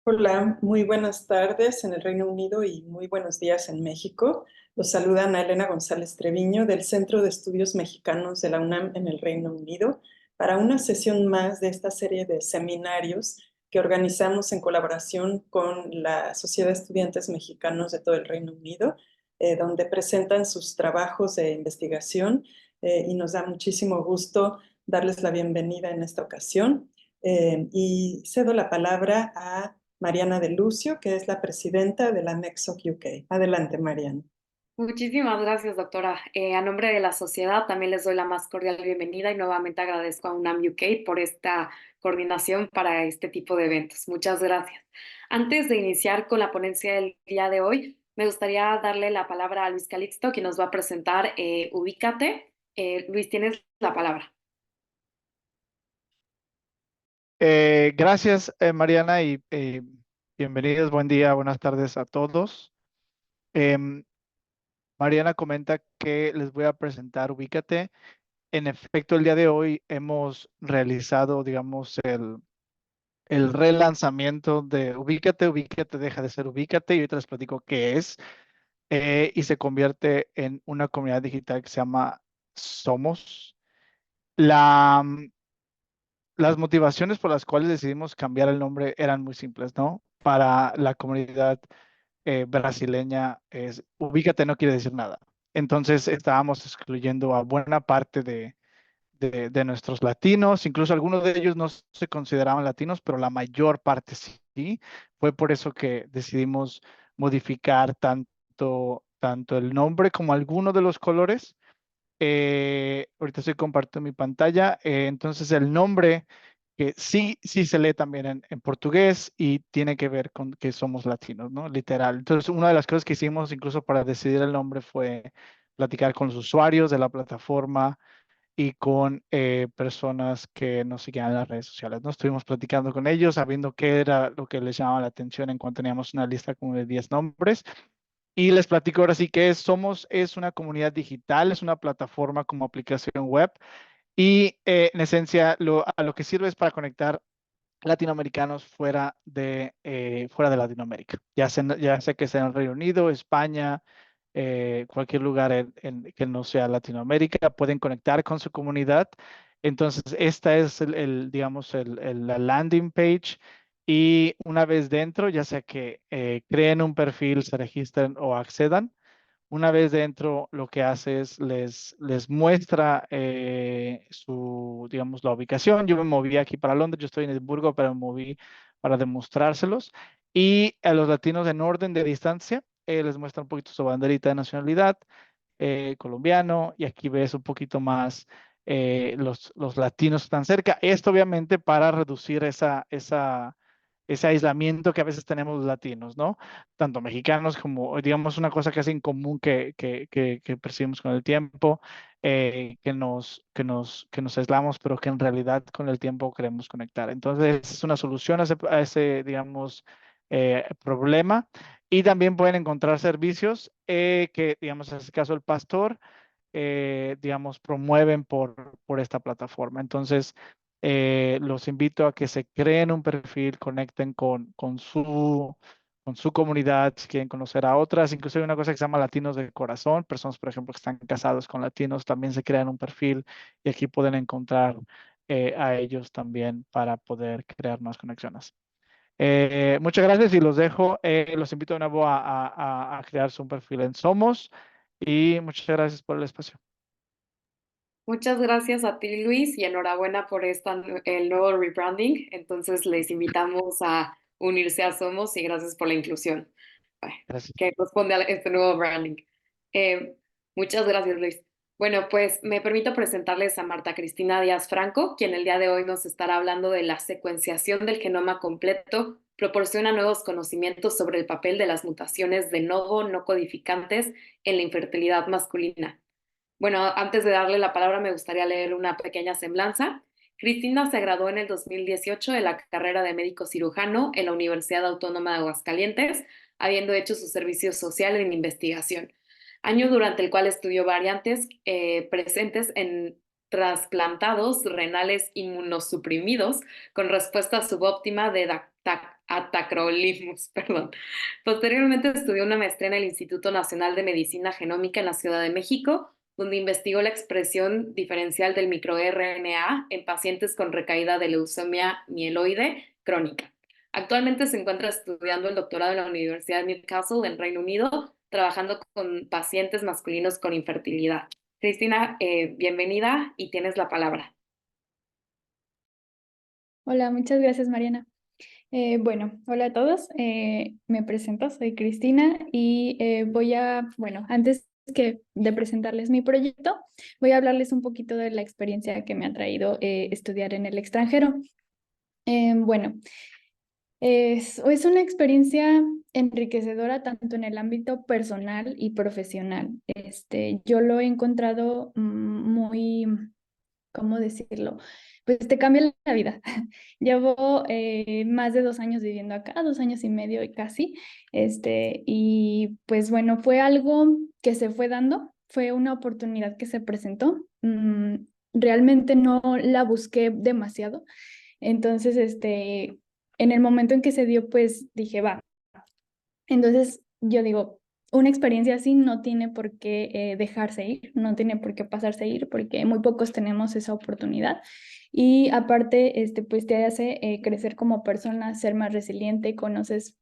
Hola, muy buenas tardes en el Reino Unido y muy buenos días en México. Los saluda Ana Elena González Treviño del Centro de Estudios Mexicanos de la UNAM en el Reino Unido para una sesión más de esta serie de seminarios que organizamos en colaboración con la Sociedad de Estudiantes Mexicanos de todo el Reino Unido, donde presentan sus trabajos de investigación y nos da muchísimo gusto darles la bienvenida en esta ocasión. Y cedo la palabra a Mariana de Lucio, que es la presidenta de la NEXOC UK. Adelante, Mariana. Muchísimas gracias, doctora. A nombre de la sociedad también les doy la más cordial bienvenida y nuevamente agradezco a UNAM UK por esta coordinación para este tipo de eventos. Muchas gracias. Antes de iniciar con la ponencia del día de hoy, me gustaría darle la palabra a Luis Calixto, quien nos va a presentar Ubícate. Luis, tienes la palabra. Gracias, Mariana, y bienvenidos, buen día, buenas tardes a todos. Em, Mariana comenta que les voy a presentar Ubícate. En efecto, el día de hoy hemos realizado, digamos, el relanzamiento de Ubícate. Ubícate deja de ser Ubícate y ahorita les platico qué es. Y se convierte en una comunidad digital que se llama Somos. La, las motivaciones por las cuales decidimos cambiar el nombre eran muy simples, ¿no? Para la comunidad brasileña, ubícate no quiere decir nada. Entonces estábamos excluyendo a buena parte de nuestros latinos, incluso algunos de ellos no se consideraban latinos, pero la mayor parte sí. Fue por eso que decidimos modificar tanto el nombre como algunos de los colores. Ahorita estoy compartiendo mi pantalla. Entonces el nombre que sí se lee también en portugués y tiene que ver con que somos latinos, ¿no? Literal. Entonces una de las cosas que hicimos incluso para decidir el nombre fue platicar con los usuarios de la plataforma y con personas que nos seguían en las redes sociales, ¿no? Estuvimos platicando con ellos, sabiendo qué era lo que les llamaba la atención en cuanto teníamos una lista como de 10 nombres. Y les platico ahora sí que Somos es una comunidad digital, es una plataforma como aplicación web y en esencia a lo que sirve es para conectar latinoamericanos fuera de Latinoamérica, ya sea que sea en el Reino Unido, España, cualquier lugar que no sea Latinoamérica, pueden conectar con su comunidad. Entonces, esta es digamos, la landing page. Y una vez dentro, ya sea que creen un perfil, se registren o accedan, una vez dentro, lo que hace es les muestra digamos, la ubicación. Yo me moví aquí para Londres, yo estoy en Edimburgo, pero me moví para demostrárselos. Y a los latinos en orden de distancia, les muestra un poquito su banderita de nacionalidad, colombiano, y aquí ves un poquito más los latinos que están cerca. Esto obviamente para reducir ese aislamiento que a veces tenemos los latinos, ¿no? Tanto mexicanos como, digamos, una cosa casi en común que percibimos con el tiempo, que nos aislamos, pero que en realidad con el tiempo queremos conectar. Entonces, es una solución a ese, digamos, problema. Y también pueden encontrar servicios que, digamos, en este caso el pastor, digamos, promueven por esta plataforma. Entonces, los invito a que se creen un perfil, conecten con su comunidad, si quieren conocer a otras. Incluso hay una cosa que se llama Latinos de Corazón. Personas, por ejemplo, que están casados con latinos, también se crean un perfil y aquí pueden encontrar a ellos también para poder crear más conexiones. Muchas gracias y los dejo. Los invito de nuevo a crearse un perfil en Somos y muchas gracias por el espacio. Muchas gracias a ti, Luis, y enhorabuena por el nuevo rebranding. Entonces, les invitamos a unirse a Somos y gracias por la inclusión Gracias. que corresponde a este nuevo branding. Eh, Muchas gracias, Luis. Bueno, pues me permito presentarles a Marta Cristina Díaz Franco, quien el día de hoy nos estará hablando de la secuenciación del genoma completo, proporciona nuevos conocimientos sobre el papel de las mutaciones de novo no codificantes en la infertilidad masculina. Bueno, antes de darle la palabra, me gustaría leer una pequeña semblanza. Cristina se graduó en el 2018 de la carrera de médico cirujano en la Universidad Autónoma de Aguascalientes, habiendo hecho su servicio social en investigación, año durante el cual estudió variantes presentes en trasplantados renales inmunosuprimidos con respuesta subóptima de tacrolimus, perdón. Posteriormente estudió una maestría en el Instituto Nacional de Medicina Genómica en la Ciudad de México, donde investigó la expresión diferencial del microRNA en pacientes con recaída de leucemia mieloide crónica. Actualmente se encuentra estudiando el doctorado en la Universidad de Newcastle, en Reino Unido, trabajando con pacientes masculinos con infertilidad. Cristina, bienvenida y tienes la palabra. Hola, muchas gracias, Mariana. Bueno, hola a todos. Me presento, soy Cristina y antes de presentarles mi proyecto, voy a hablarles un poquito de la experiencia que me ha traído estudiar en el extranjero. Bueno, es una experiencia enriquecedora tanto en el ámbito personal y profesional. Yo lo he encontrado muy, ¿cómo decirlo? Pues te cambia la vida. Llevo más de 2 años viviendo acá, 2 años y medio y casi, y pues bueno, fue algo que se fue dando, fue una oportunidad que se presentó. Realmente no la busqué demasiado, entonces, en el momento en que se dio, pues dije, va. Entonces, yo digo, una experiencia así no tiene por qué dejarse ir, no tiene por qué pasarse ir, porque muy pocos tenemos esa oportunidad. Y aparte, pues te hace crecer como persona, ser más resiliente, conoces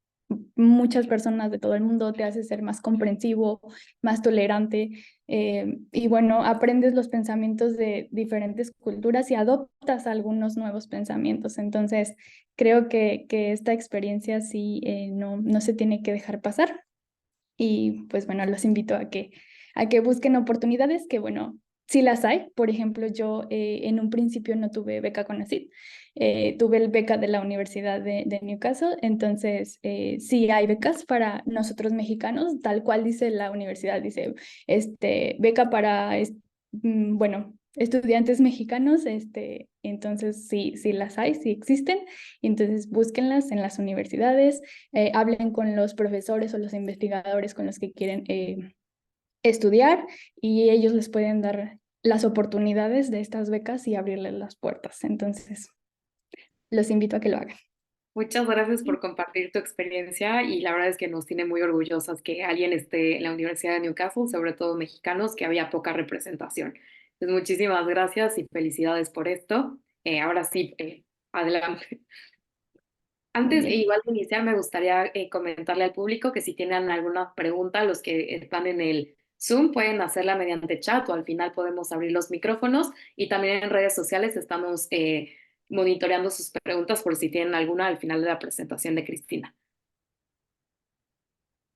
muchas personas de todo el mundo, te hace ser más comprensivo, más tolerante, y bueno, aprendes los pensamientos de diferentes culturas y adoptas algunos nuevos pensamientos. Entonces, creo que esta experiencia sí no se tiene que dejar pasar. Y pues bueno, los invito a que busquen oportunidades que bueno, sí las hay. Por ejemplo, yo en un principio no tuve beca CONACYT, tuve el beca de la Universidad de Newcastle, entonces sí hay becas para nosotros mexicanos, tal cual dice la universidad, dice beca para, bueno, estudiantes mexicanos, entonces sí las hay, sí existen, entonces búsquenlas en las universidades, hablen con los profesores o los investigadores con los que quieren estudiar y ellos les pueden dar las oportunidades de estas becas y abrirles las puertas. Entonces, los invito a que lo hagan. Muchas gracias por compartir tu experiencia y la verdad es que nos tiene muy orgullosas que alguien esté en la Universidad de Newcastle, sobre todo mexicanos, que había poca representación. Entonces, muchísimas gracias y felicidades por esto. Ahora sí, adelante. Antes, igual de iniciar, me gustaría comentarle al público que si tienen alguna pregunta, los que están en el Zoom pueden hacerla mediante chat o al final podemos abrir los micrófonos y también en redes sociales estamos monitoreando sus preguntas por si tienen alguna al final de la presentación de Cristina.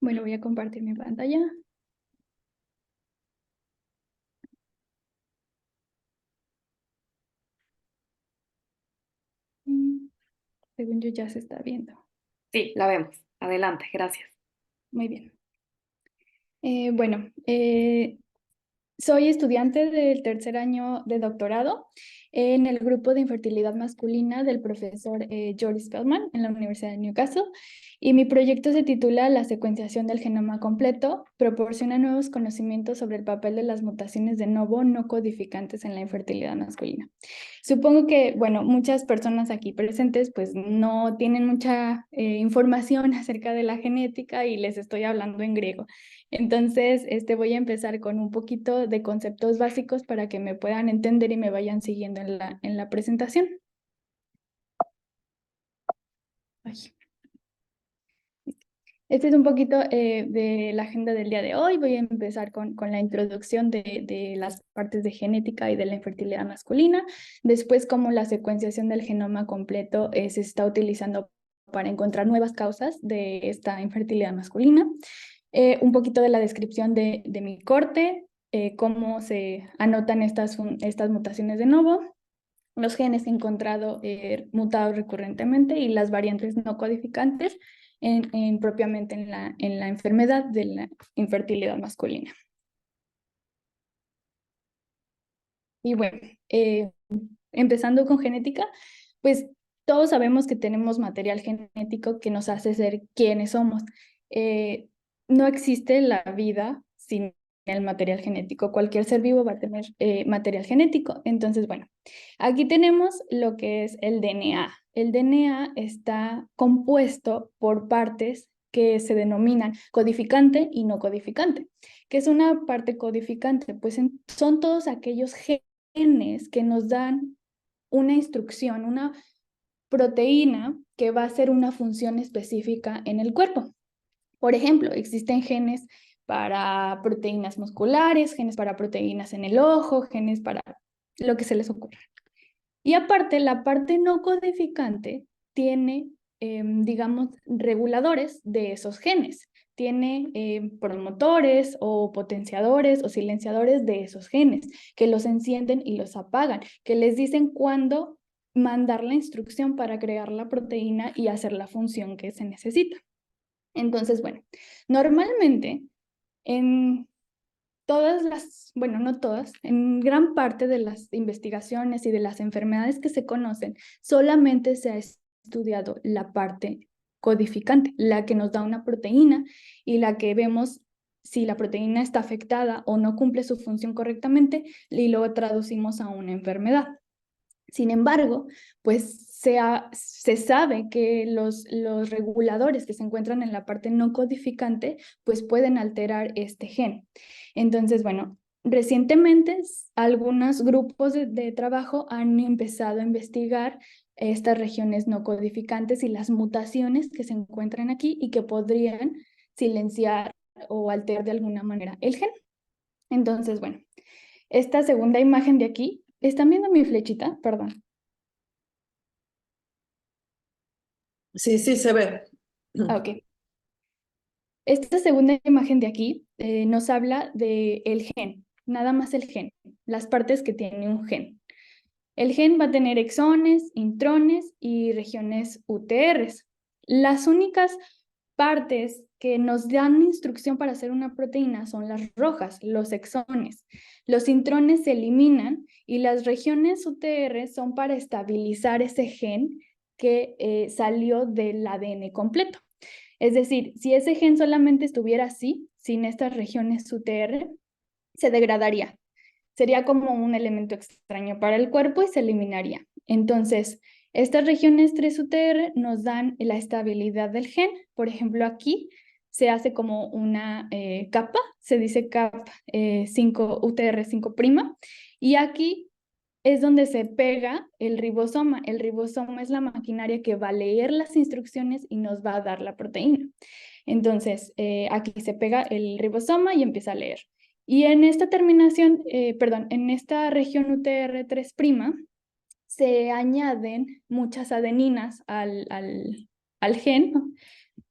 Bueno, voy a compartir mi pantalla. Según yo ya se está viendo. Sí, la vemos. Adelante, gracias. Muy bien. Bueno, soy estudiante del tercer año de doctorado en el grupo de infertilidad masculina del profesor Joris Spellman en la Universidad de Newcastle, y mi proyecto se titula La secuenciación del genoma completo, proporciona nuevos conocimientos sobre el papel de las mutaciones de novo no codificantes en la infertilidad masculina. Supongo que, bueno, muchas personas aquí presentes pues no tienen mucha información acerca de la genética y les estoy hablando en griego. Entonces, voy a empezar con un poquito de conceptos básicos para que me puedan entender y me vayan siguiendo en la presentación. Ay. Este es un poquito de la agenda del día de hoy. Voy a empezar con la introducción de las partes de genética y de la infertilidad masculina. Después, cómo la secuenciación del genoma completo se está utilizando para encontrar nuevas causas de esta infertilidad masculina. Un poquito de la descripción de mi corte, cómo se anotan estas mutaciones de novo, los genes encontrados mutados recurrentemente y las variantes no codificantes propiamente en la enfermedad de la infertilidad masculina. Y bueno, empezando con genética, pues todos sabemos que tenemos material genético que nos hace ser quienes somos. No existe la vida sin el material genético. Cualquier ser vivo va a tener material genético. Entonces, bueno, aquí tenemos lo que es el DNA. El DNA está compuesto por partes que se denominan codificante y no codificante. ¿Qué es una parte codificante? Pues son todos aquellos genes que nos dan una instrucción, una proteína que va a hacer una función específica en el cuerpo. Por ejemplo, existen genes para proteínas musculares, genes para proteínas en el ojo, genes para lo que se les ocurra. Y aparte, la parte no codificante tiene, digamos, reguladores de esos genes. Tiene promotores o potenciadores o silenciadores de esos genes que los encienden y los apagan, que les dicen cuándo mandar la instrucción para crear la proteína y hacer la función que se necesita. Entonces, bueno, normalmente en todas las, bueno, no todas, en gran parte de las investigaciones y de las enfermedades que se conocen, solamente se ha estudiado la parte codificante, la que nos da una proteína y la que vemos si la proteína está afectada o no cumple su función correctamente y luego traducimos a una enfermedad. Sin embargo, pues se sabe que los reguladores que se encuentran en la parte no codificante, pues pueden alterar este gen. Entonces, bueno, recientemente algunos grupos de trabajo han empezado a investigar estas regiones no codificantes y las mutaciones que se encuentran aquí y que podrían silenciar o alterar de alguna manera el gen. Entonces, bueno, esta segunda imagen de aquí, ¿están viendo mi flechita? Perdón. Sí, sí, se ve. Ok. Esta segunda imagen de aquí nos habla del gen, nada más el gen, las partes que tiene un gen. El gen va a tener exones, intrones y regiones UTRs. Las únicas partes que nos dan instrucción para hacer una proteína son las rojas, los exones. Los intrones se eliminan y las regiones UTR son para estabilizar ese gen que salió del ADN completo. Es decir, si ese gen solamente estuviera así, sin estas regiones UTR, se degradaría. Sería como un elemento extraño para el cuerpo y se eliminaría. Entonces, estas regiones 3-UTR nos dan la estabilidad del gen. Por ejemplo, aquí se hace como una capa, se dice cap 5 UTR5', y aquí es donde se pega el ribosoma. El ribosoma es la maquinaria que va a leer las instrucciones y nos va a dar la proteína. Entonces, aquí se pega el ribosoma y empieza a leer. Y en esta terminación, en esta región UTR3', se añaden muchas adeninas al gen, ¿no?,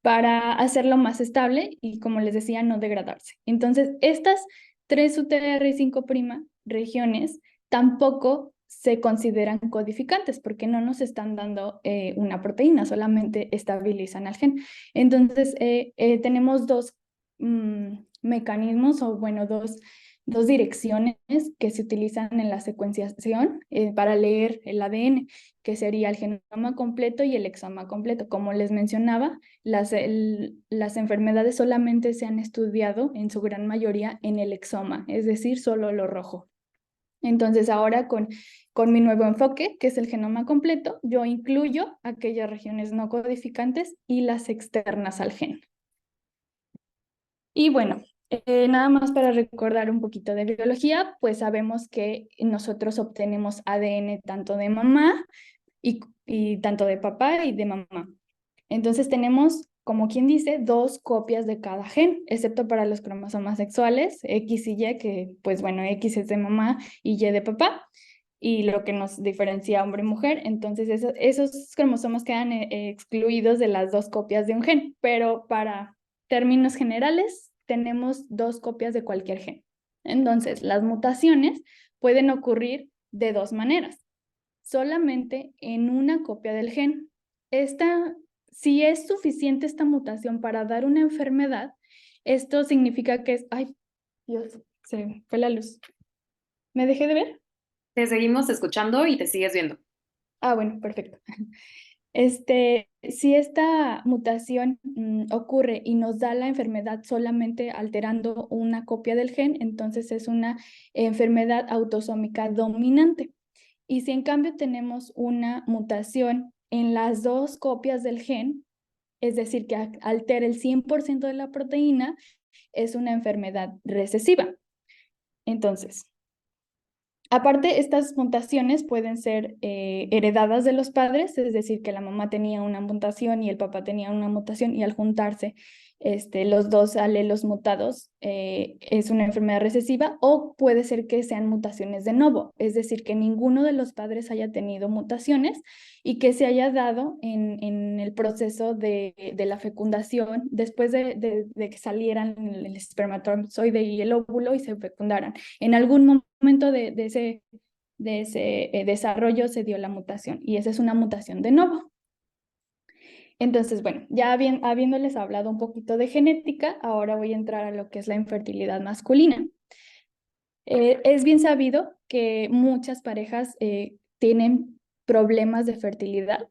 para hacerlo más estable y, como les decía, no degradarse. Entonces, estas 3 UTR y 5' regiones tampoco se consideran codificantes porque no nos están dando una proteína, solamente estabilizan al gen. Entonces, tenemos dos mecanismos, o bueno, dos direcciones que se utilizan en la secuenciación para leer el ADN, que sería el genoma completo y el exoma completo. Como les mencionaba, las enfermedades solamente se han estudiado en su gran mayoría en el exoma, es decir, solo lo rojo. Entonces ahora con mi nuevo enfoque, que es el genoma completo, yo incluyo aquellas regiones no codificantes y las externas al gen. Y bueno, nada más para recordar un poquito de biología, pues sabemos que nosotros obtenemos ADN tanto de mamá y tanto de papá y de mamá. Entonces tenemos, como quien dice, 2 copias de cada gen, excepto para los cromosomas sexuales, X y Y, que pues bueno, X es de mamá y Y de papá, y lo que nos diferencia hombre y mujer. Entonces esos cromosomas quedan excluidos de las 2 copias de un gen, pero para términos generales tenemos 2 copias de cualquier gen. Entonces, las mutaciones pueden ocurrir de 2 maneras. Solamente en una copia del gen. Si es suficiente esta mutación para dar una enfermedad, esto significa que es... Ay, Dios, se fue la luz. ¿Me dejé de ver? Te seguimos escuchando y te sigues viendo. Ah, bueno, perfecto. si esta mutación ocurre y nos da la enfermedad solamente alterando una copia del gen, entonces es una enfermedad autosómica dominante. Y si en cambio tenemos una mutación en las dos copias del gen, es decir, que altera el 100% de la proteína, es una enfermedad recesiva. Entonces, aparte, estas mutaciones pueden ser heredadas de los padres, es decir, que la mamá tenía una mutación y el papá tenía una mutación y al juntarse los dos alelos mutados es una enfermedad recesiva, o puede ser que sean mutaciones de novo, es decir, que ninguno de los padres haya tenido mutaciones y que se haya dado en el proceso de la fecundación después de que salieran el espermatozoide y el óvulo y se fecundaran. En algún momento de ese desarrollo se dio la mutación y esa es una mutación de novo. Entonces, bueno, ya habiéndoles hablado un poquito de genética, ahora voy a entrar a lo que es la infertilidad masculina. Es bien sabido que muchas parejas tienen problemas de fertilidad.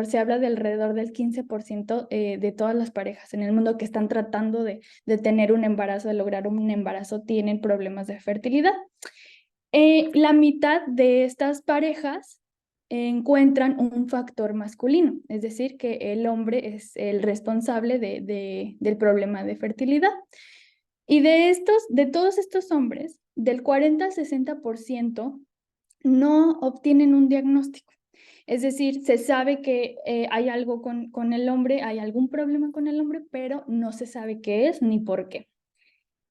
Se habla de alrededor del 15% de todas las parejas en el mundo que están tratando de tener un embarazo, de lograr un embarazo, tienen problemas de fertilidad. La mitad de estas parejas encuentran un factor masculino, es decir, que el hombre es el responsable del problema de fertilidad. Y de todos estos hombres, del 40 al 60% no obtienen un diagnóstico. Es decir, se sabe que hay algo con el hombre, hay algún problema con el hombre, pero no se sabe qué es ni por qué.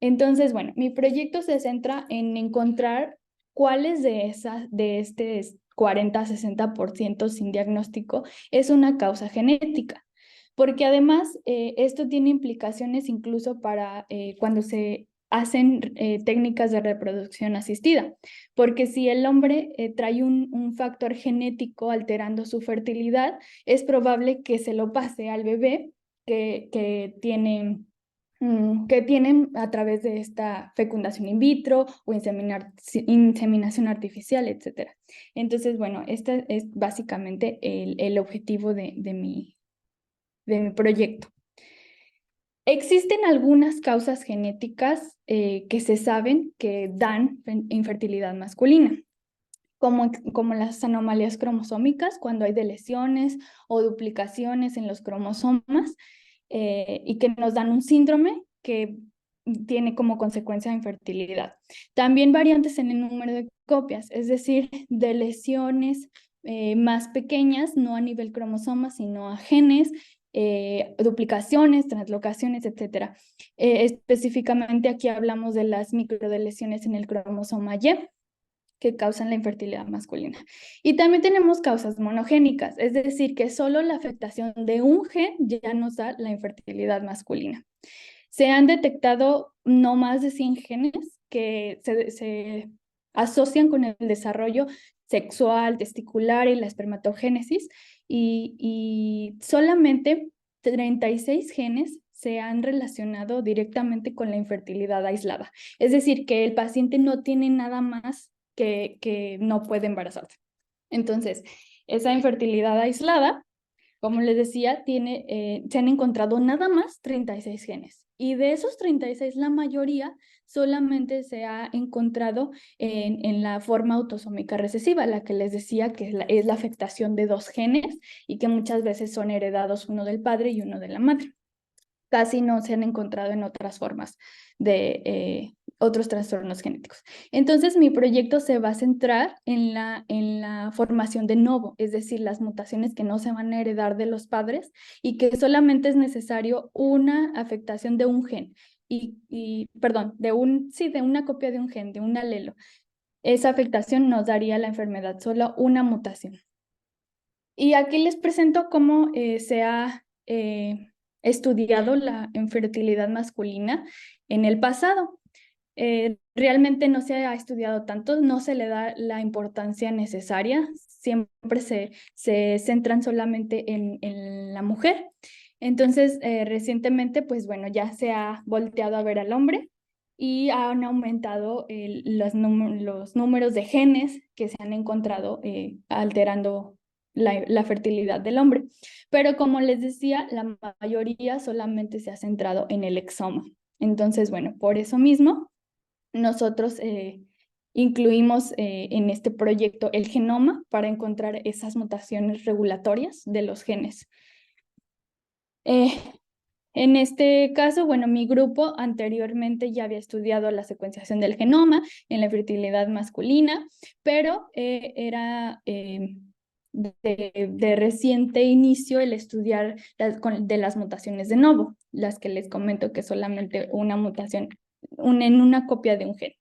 Entonces, bueno, mi proyecto se centra en encontrar cuáles de este 40-60% sin diagnóstico es una causa genética. Porque además esto tiene implicaciones incluso para cuando se hacen técnicas de reproducción asistida. Porque si el hombre trae un factor genético alterando su fertilidad, es probable que se lo pase al bebé que tienen a través de esta fecundación in vitro o inseminación artificial, etc. Entonces, bueno, este es básicamente el objetivo de mi proyecto. Existen algunas causas genéticas que se saben que dan infertilidad masculina, como las anomalías cromosómicas, cuando hay deleciones o duplicaciones en los cromosomas, y que nos dan un síndrome que tiene como consecuencia infertilidad. También variantes en el número de copias, es decir, de lesiones más pequeñas, no a nivel cromosoma, sino a genes, duplicaciones, translocaciones, etc. Específicamente aquí hablamos de las microdelesiones en el cromosoma Y, que causan la infertilidad masculina. Y también tenemos causas monogénicas, es decir, que solo la afectación de un gen ya nos da la infertilidad masculina. Se han detectado no más de 100 genes que se asocian con el desarrollo sexual, testicular y la espermatogénesis, y solamente 36 genes se han relacionado directamente con la infertilidad aislada. Es decir, que el paciente no tiene nada más que no puede embarazarse. Entonces, esa infertilidad aislada, como les decía, se han encontrado nada más 36 genes. Y de esos 36, la mayoría solamente se ha encontrado en la forma autosómica recesiva, la que les decía que es la afectación de dos genes y que muchas veces son heredados uno del padre y uno de la madre. Casi no se han encontrado en otras formas de otros trastornos genéticos. Entonces, mi proyecto se va a centrar en la formación de novo, es decir, las mutaciones que no se van a heredar de los padres y que solamente es necesario una afectación de un gen, de una copia de un gen, de un alelo. Esa afectación nos daría la enfermedad, solo una mutación. Y aquí les presento cómo se ha estudiado la infertilidad masculina en el pasado. Realmente no se ha estudiado tanto, no se le da la importancia necesaria, siempre se centran solamente en la mujer. Entonces, recientemente, pues bueno, ya se ha volteado a ver al hombre y han aumentado los números de genes que se han encontrado alterando la fertilidad del hombre. Pero como les decía, la mayoría solamente se ha centrado en el exoma. Entonces, bueno, por eso mismo, nosotros incluimos en este proyecto el genoma para encontrar esas mutaciones regulatorias de los genes. En este caso, bueno, mi grupo anteriormente ya había estudiado la secuenciación del genoma en la fertilidad masculina, pero era de reciente inicio el estudiar de las mutaciones de novo, las que les comento que es solamente una mutación en una copia de un gen.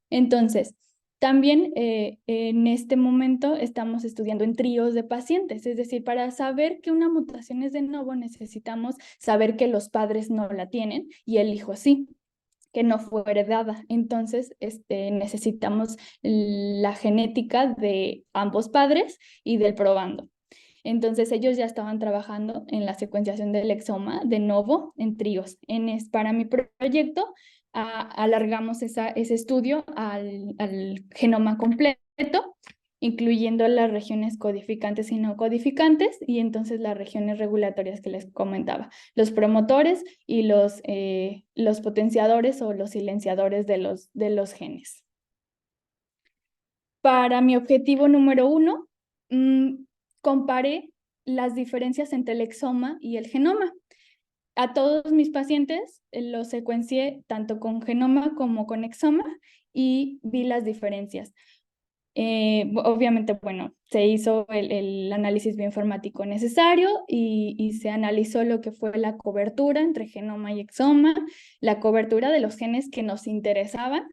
Entonces, también en este momento estamos estudiando en tríos de pacientes, es decir, para saber que una mutación es de novo necesitamos saber que los padres no la tienen y el hijo sí, que no fue heredada. Entonces, necesitamos la genética de ambos padres y del probando. Entonces, ellos ya estaban trabajando en la secuenciación del exoma de novo en tríos. Para mi proyecto, alargamos ese estudio al genoma completo, incluyendo las regiones codificantes y no codificantes, y entonces las regiones regulatorias que les comentaba, los promotores y los potenciadores o los silenciadores de los genes. Para mi objetivo número 1, comparé las diferencias entre el exoma y el genoma. A todos mis pacientes los secuencié tanto con genoma como con exoma y vi las diferencias. Obviamente, bueno, se hizo el análisis bioinformático necesario y se analizó lo que fue la cobertura entre genoma y exoma, la cobertura de los genes que nos interesaban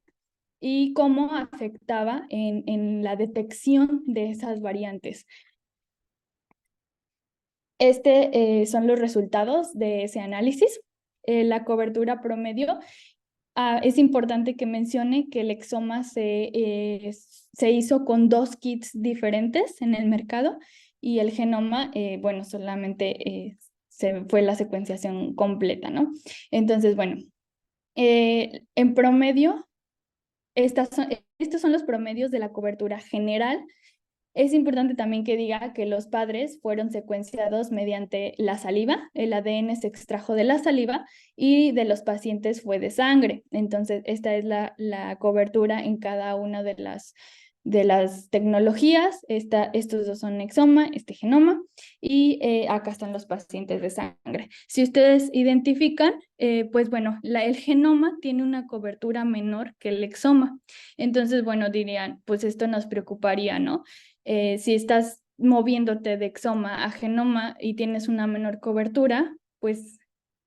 y cómo afectaba en la detección de esas variantes. Son los resultados de ese análisis. La cobertura promedio, es importante que mencione que el exoma se hizo con 2 kits diferentes en el mercado y el genoma, bueno, solamente fue la secuenciación completa, ¿no? Entonces, bueno, en promedio, estos son los promedios de la cobertura general. Es importante también que diga que los padres fueron secuenciados mediante la saliva, el ADN se extrajo de la saliva y de los pacientes fue de sangre. Entonces, esta es la cobertura en cada una de las tecnologías. Estos dos son exoma, genoma, y acá están los pacientes de sangre. Si ustedes identifican, pues bueno, el genoma tiene una cobertura menor que el exoma. Entonces, bueno, dirían, pues esto nos preocuparía, ¿no? Si estás moviéndote de exoma a genoma y tienes una menor cobertura, pues,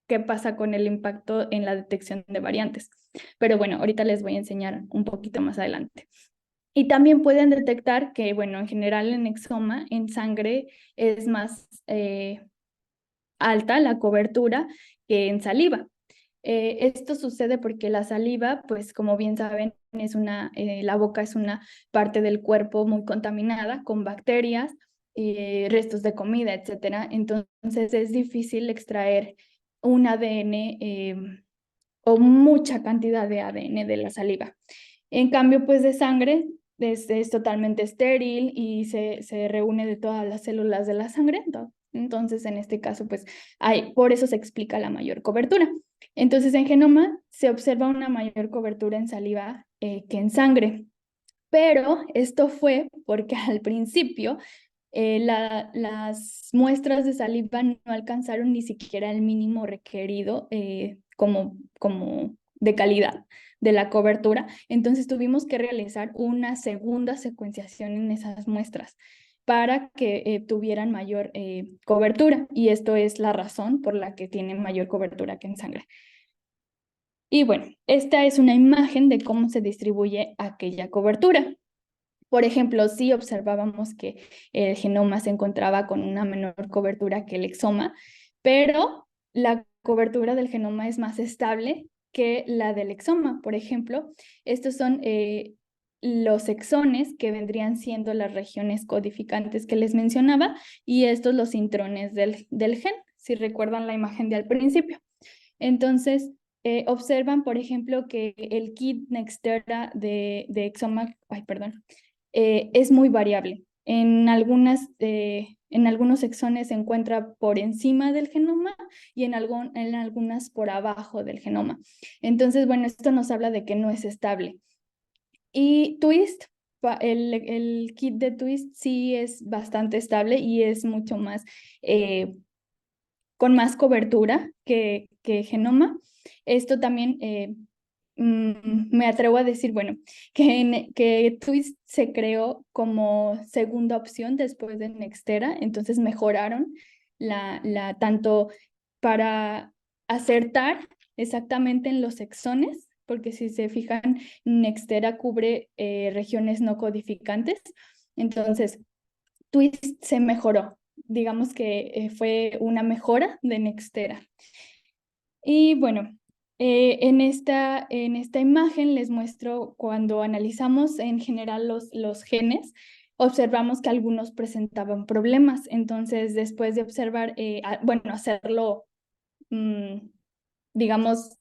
¿qué pasa con el impacto en la detección de variantes? Pero bueno, ahorita les voy a enseñar un poquito más adelante. Y también pueden detectar que, bueno, en general en exoma, en sangre es más alta la cobertura que en saliva. Esto sucede porque la saliva, pues como bien saben, la boca es una parte del cuerpo muy contaminada con bacterias, restos de comida, etcétera. Entonces es difícil extraer un ADN o mucha cantidad de ADN de la saliva. En cambio, pues de sangre es totalmente estéril y se reúne de todas las células de la sangre. Entonces, en este caso, pues por eso se explica la mayor cobertura. Entonces, en genoma se observa una mayor cobertura en saliva que en sangre. Pero esto fue porque al principio las muestras de saliva no alcanzaron ni siquiera el mínimo requerido como de calidad de la cobertura. Entonces tuvimos que realizar una segunda secuenciación en esas muestras para que tuvieran mayor cobertura. Y esto es la razón por la que tienen mayor cobertura que en sangre. Y bueno, esta es una imagen de cómo se distribuye aquella cobertura. Por ejemplo, si observábamos que el genoma se encontraba con una menor cobertura que el exoma, pero la cobertura del genoma es más estable que la del exoma. Por ejemplo, estos son los exones, que vendrían siendo las regiones codificantes que les mencionaba, y estos los intrones del gen, si recuerdan la imagen de al principio. Entonces, observan, por ejemplo, que el kit Nextera de exoma, es muy variable. en algunos exones se encuentra por encima del genoma y en algunas por abajo del genoma. Entonces, bueno, esto nos habla de que no es estable. Y Twist, el kit de Twist sí es bastante estable y es mucho más, con más cobertura que genoma. Esto también me atrevo a decir, bueno, que Twist se creó como segunda opción después de Nextera, entonces mejoraron tanto para acertar exactamente en los exones, porque si se fijan, Nextera cubre regiones no codificantes, entonces Twist se mejoró, digamos que fue una mejora de Nextera. Y bueno, en esta imagen les muestro cuando analizamos en general los genes, observamos que algunos presentaban problemas. Entonces, después de observar, bueno, hacerlo, digamos,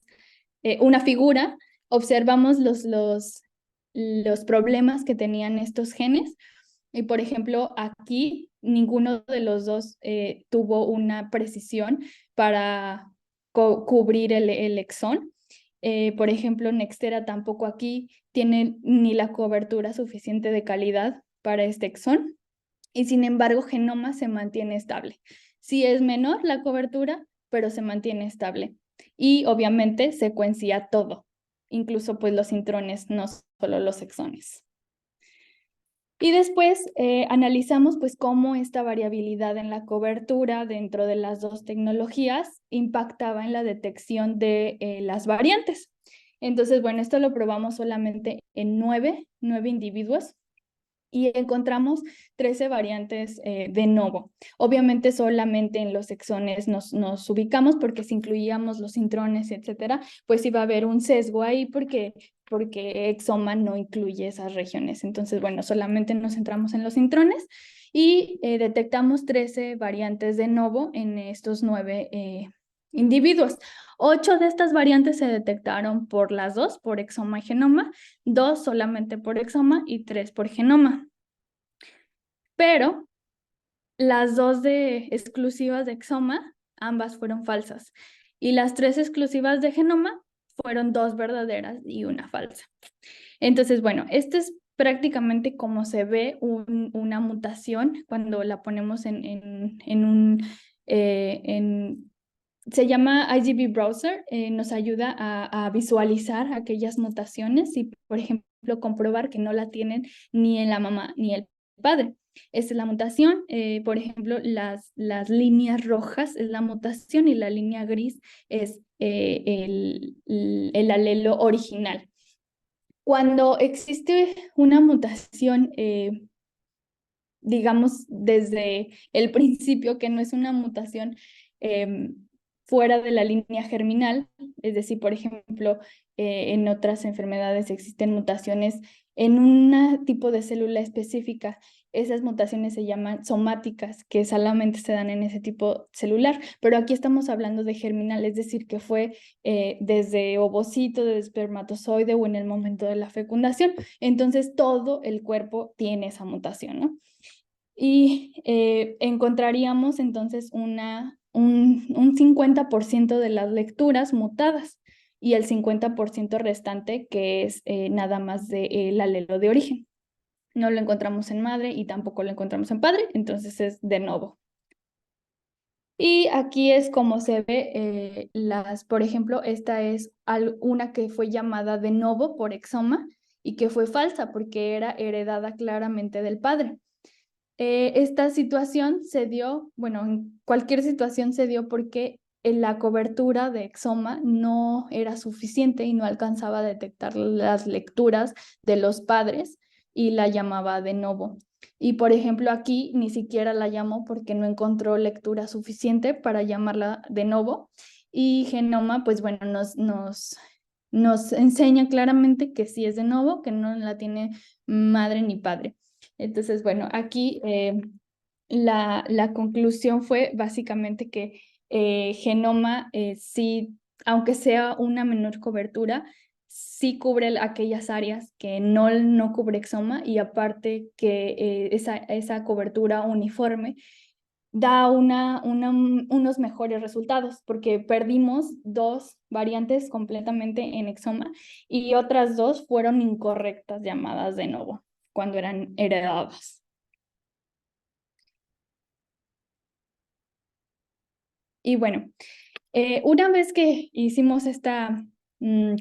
una figura, observamos los problemas que tenían estos genes. Y por ejemplo, aquí ninguno de los dos tuvo una precisión para cubrir el exón. Por ejemplo, Nextera tampoco aquí tiene ni la cobertura suficiente de calidad para este exón. Y sin embargo, Genoma se mantiene estable. Sí es menor la cobertura, pero se mantiene estable. Y obviamente secuencia todo, incluso pues los intrones, no solo los exones. Y después analizamos pues cómo esta variabilidad en la cobertura dentro de las dos tecnologías impactaba en la detección de las variantes. Entonces, bueno, esto lo probamos solamente en 9 individuos y encontramos 13 variantes de novo. Obviamente solamente en los exones nos ubicamos porque si incluíamos los intrones, etcétera, pues iba a haber un sesgo ahí porque Exoma no incluye esas regiones. Entonces, bueno, solamente nos centramos en los intrones y detectamos 13 variantes de novo en estos 9 individuos. 8 de estas variantes se detectaron por las dos, por exoma y genoma, 2 solamente por exoma y 3 por genoma. Pero las 2 exclusivas de exoma, ambas fueron falsas. Y las 3 exclusivas de genoma fueron 2 verdaderas y una falsa. Entonces, bueno, esto es prácticamente como se ve una mutación cuando la ponemos se llama IGV Browser, nos ayuda a visualizar aquellas mutaciones y, por ejemplo, comprobar que no la tienen ni en la mamá ni el padre. Esta es la mutación, por ejemplo, las líneas rojas es la mutación y la línea gris es el alelo original. Cuando existe una mutación, digamos, desde el principio, que no es una mutación fuera de la línea germinal, es decir, por ejemplo, en otras enfermedades existen mutaciones en un tipo de célula específica. Esas mutaciones se llaman somáticas, que solamente se dan en ese tipo celular, pero aquí estamos hablando de germinal, es decir, que fue desde ovocito, de espermatozoide o en el momento de la fecundación. Entonces, todo el cuerpo tiene esa mutación, ¿no? Y encontraríamos entonces un 50% de las lecturas mutadas y el 50% restante que es nada más del alelo de origen. No lo encontramos en madre y tampoco lo encontramos en padre, entonces es de novo. Y aquí es como se ve por ejemplo, esta es una que fue llamada de novo por exoma y que fue falsa porque era heredada claramente del padre. Esta situación se dio, bueno, en cualquier situación se dio porque la cobertura de exoma no era suficiente y no alcanzaba a detectar las lecturas de los padres y la llamaba de novo. Y por ejemplo aquí ni siquiera la llamó porque no encontró lectura suficiente para llamarla de novo. Y genoma, pues bueno, nos enseña claramente que sí es de novo, que no la tiene madre ni padre. Entonces, bueno, aquí la conclusión fue básicamente que genoma sí, aunque sea una menor cobertura, sí cubre aquellas áreas que no cubre exoma, y aparte que esa cobertura uniforme da unos mejores resultados, porque perdimos 2 variantes completamente en exoma y otras 2 fueron incorrectas, llamadas de novo, cuando eran heredadas. Y bueno, una vez que hicimos esta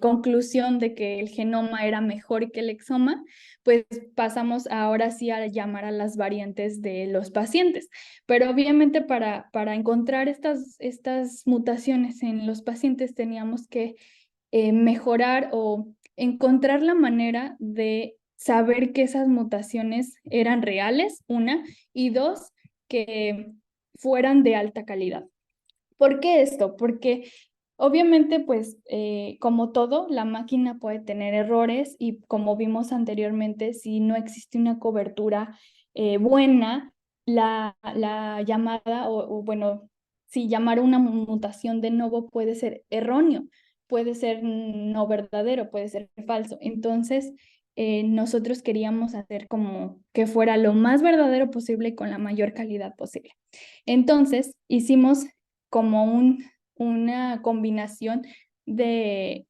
conclusión de que el genoma era mejor que el exoma, pues pasamos ahora sí a llamar a las variantes de los pacientes. Pero obviamente para encontrar estas mutaciones en los pacientes teníamos que mejorar o encontrar la manera de saber que esas mutaciones eran reales, una, y dos, que fueran de alta calidad. ¿Por qué esto? Porque obviamente, pues, como todo, la máquina puede tener errores, y como vimos anteriormente, si no existe una cobertura buena, la llamada, bueno, si llamar una mutación de novo puede ser erróneo, puede ser no verdadero, puede ser falso. Entonces, nosotros queríamos hacer como que fuera lo más verdadero posible y con la mayor calidad posible. Entonces, hicimos como una combinación de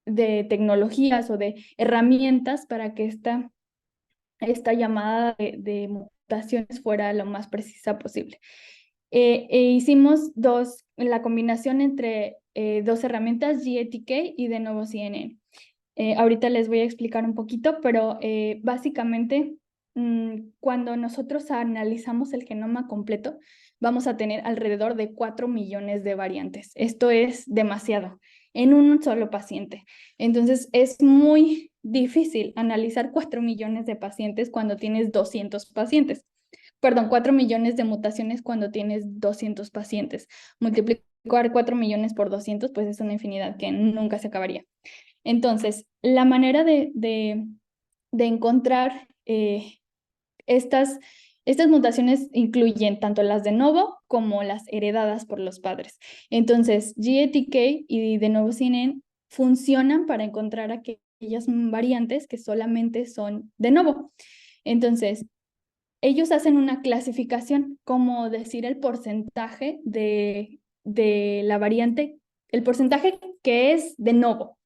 tecnologías o de herramientas para que esta llamada de mutaciones fuera lo más precisa posible. Hicimos la combinación entre 2 herramientas, GATK y de nuevo CNN. Ahorita les voy a explicar un poquito, pero básicamente cuando nosotros analizamos el genoma completo, vamos a tener alrededor de 4 millones de variantes. Esto es demasiado en un solo paciente. Entonces, es muy difícil analizar 4 millones de pacientes cuando tienes 200 pacientes. Perdón, 4 millones de mutaciones cuando tienes 200 pacientes. Multiplicar 4 millones por 200, pues es una infinidad que nunca se acabaría. Entonces, la manera de encontrar estas mutaciones incluyen tanto las de novo como las heredadas por los padres. Entonces, GATK y de novo CNN funcionan para encontrar aquellas variantes que solamente son de novo. Entonces, ellos hacen una clasificación, como decir el porcentaje de la variante, el porcentaje que es de novo.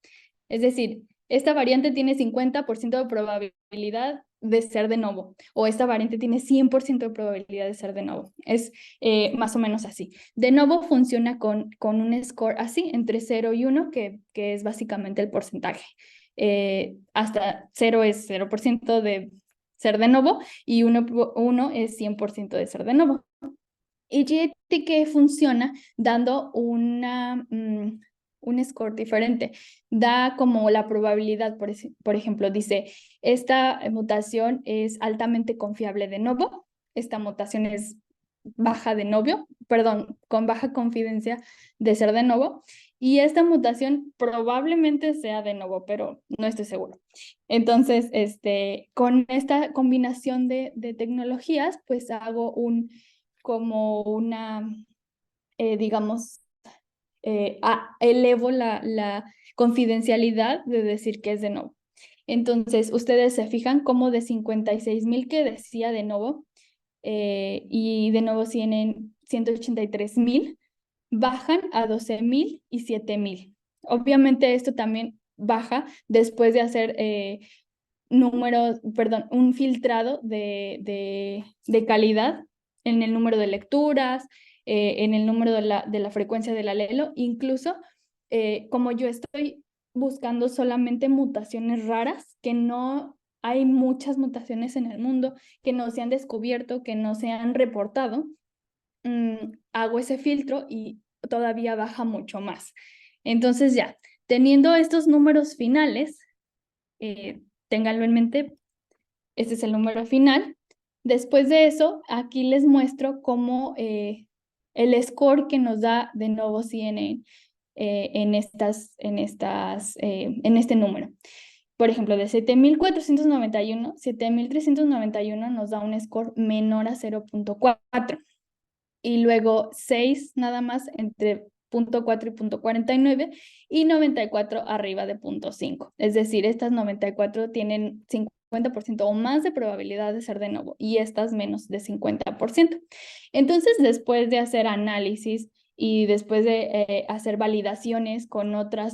Es decir, esta variante tiene 50% de probabilidad de ser de novo, o esta variante tiene 100% de probabilidad de ser de novo. Es más o menos así. De novo funciona con un score así, entre 0 y 1, que es básicamente el porcentaje. Hasta 0 es 0% de ser de novo, y 1 es 100% de ser de novo. Y GATK funciona dando un score diferente. Da como la probabilidad, por ejemplo, dice, esta mutación es altamente confiable de novo, esta mutación es baja de novo, perdón, con baja confidencia de ser de novo, y esta mutación probablemente sea de novo, pero no estoy seguro. Entonces, con esta combinación de tecnologías, pues hago como una, digamos, elevo la confidencialidad de decir que es de novo. Entonces, ustedes se fijan como de 56,000 que decía de novo, y de nuevo tienen 183,000, bajan a 12,000 y 7,000. Obviamente esto también baja después de hacer un filtrado de calidad en el número de lecturas, en el número de la frecuencia del alelo. Incluso como yo estoy buscando solamente mutaciones raras, que no hay muchas mutaciones en el mundo que no se han descubierto, que no se han reportado, hago ese filtro y todavía baja mucho más. Entonces ya, teniendo estos números finales, ténganlo en mente, este es el número final. Después de eso, aquí les muestro cómo el score que nos da de nuevo CNN en este número. Por ejemplo, de 7,491, 7,391 nos da un score menor a 0.4. Y luego 6 nada más entre 0.4 y 0.49 y 94 arriba de 0.5. Es decir, estas 94 tienen 50% o más de probabilidad de ser de novo y estas menos de 50%. Entonces, después de hacer análisis y después de hacer validaciones con otra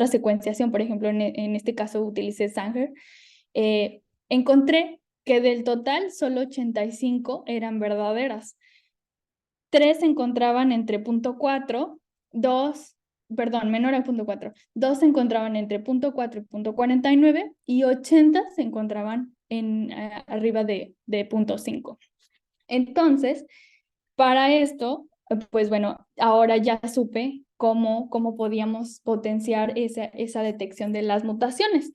secuenciación, por ejemplo, en este caso utilicé Sanger, encontré que del total solo 85 eran verdaderas. 3 se encontraban entre 0.4, 2, perdón, menor a 0.4, 2 se encontraban entre 0.4 y 0.49 y 80 se encontraban arriba de 0.5. Entonces, para esto, pues bueno, ahora ya supe cómo podíamos potenciar esa detección de las mutaciones.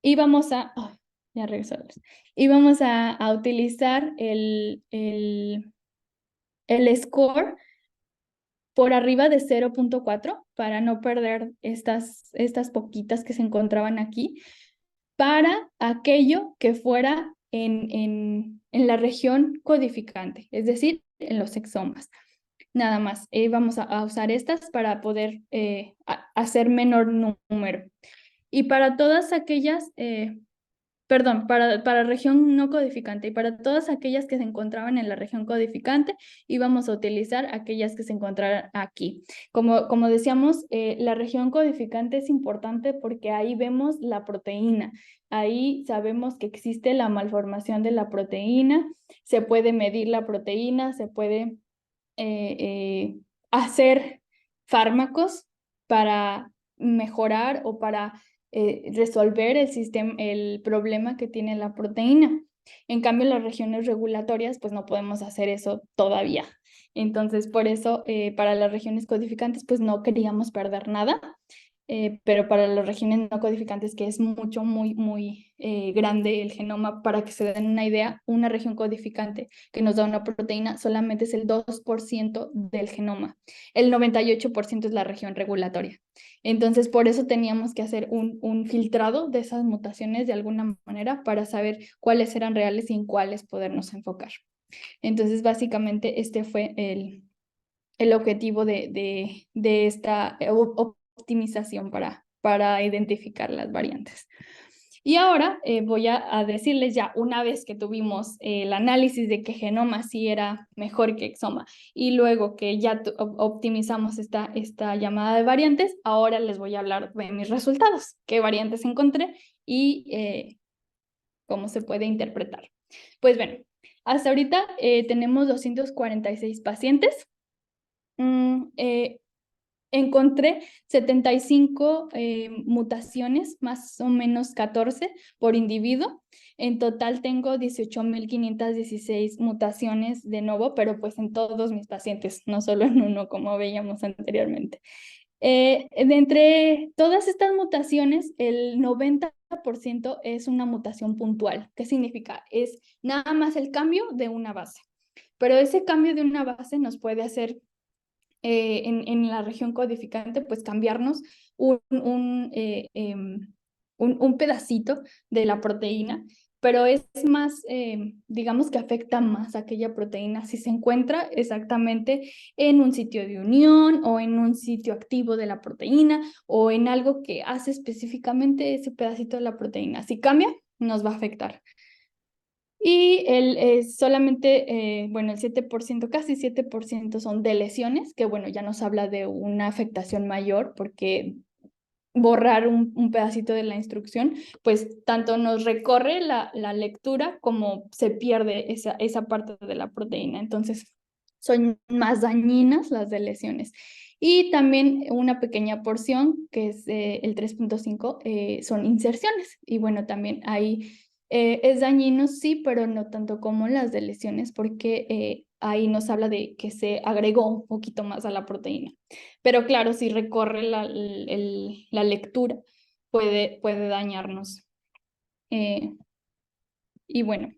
Y vamos a, ya regresamos, y vamos a utilizar el score por arriba de 0.4 para no perder estas poquitas que se encontraban aquí, para aquello que fuera en la región codificante, es decir, en los exomas. Nada más, vamos a usar estas para poder hacer menor número. Y para todas aquellas, perdón, para región no codificante y para todas aquellas que se encontraban en la región codificante, íbamos a utilizar aquellas que se encontraran aquí. Como decíamos, la región codificante es importante porque ahí vemos la proteína. Ahí sabemos que existe la malformación de la proteína, se puede medir la proteína, se puede hacer fármacos para mejorar o para resolver el problema que tiene la proteína. En cambio, las regiones regulatorias, pues no podemos hacer eso todavía. Entonces, por eso, para las regiones codificantes, pues no queríamos perder nada. Pero para las regiones no codificantes, que es muy grande el genoma, para que se den una idea, una región codificante que nos da una proteína solamente es el 2% del genoma. El 98% es la región regulatoria. Entonces, por eso teníamos que hacer un filtrado de esas mutaciones de alguna manera para saber cuáles eran reales y en cuáles podernos enfocar. Entonces, básicamente, este fue el objetivo de esta optimización para identificar las variantes. Y ahora voy a decirles ya, una vez que tuvimos el análisis de que genoma sí era mejor que exoma y luego que ya optimizamos esta llamada de variantes, ahora les voy a hablar de mis resultados, qué variantes encontré y cómo se puede interpretar. Pues bueno, hasta ahorita tenemos 246 pacientes. Encontré 75 mutaciones, más o menos 14 por individuo. En total tengo 18.516 mutaciones de novo, pero pues en todos mis pacientes, no solo en uno, como veíamos anteriormente. De entre todas estas mutaciones, el 90% es una mutación puntual. ¿Qué significa? Es nada más el cambio de una base. Pero ese cambio de una base nos puede hacer en la región codificante, pues cambiarnos un pedacito de la proteína, pero es más, digamos que afecta más a aquella proteína si se encuentra exactamente en un sitio de unión o en un sitio activo de la proteína o en algo que hace específicamente ese pedacito de la proteína. Si cambia, nos va a afectar. Y solamente, bueno, el 7%, casi 7% son de lesiones, que bueno, ya nos habla de una afectación mayor, porque borrar un pedacito de la instrucción, pues tanto nos recorre la lectura como se pierde esa parte de la proteína. Entonces, son más dañinas las de lesiones. Y también una pequeña porción, que es el 3.5, son inserciones. Y bueno, también hay... es dañino, sí, pero no tanto como las de lesiones, porque ahí nos habla de que se agregó un poquito más a la proteína. Pero claro, si recorre la lectura, puede dañarnos. Y bueno,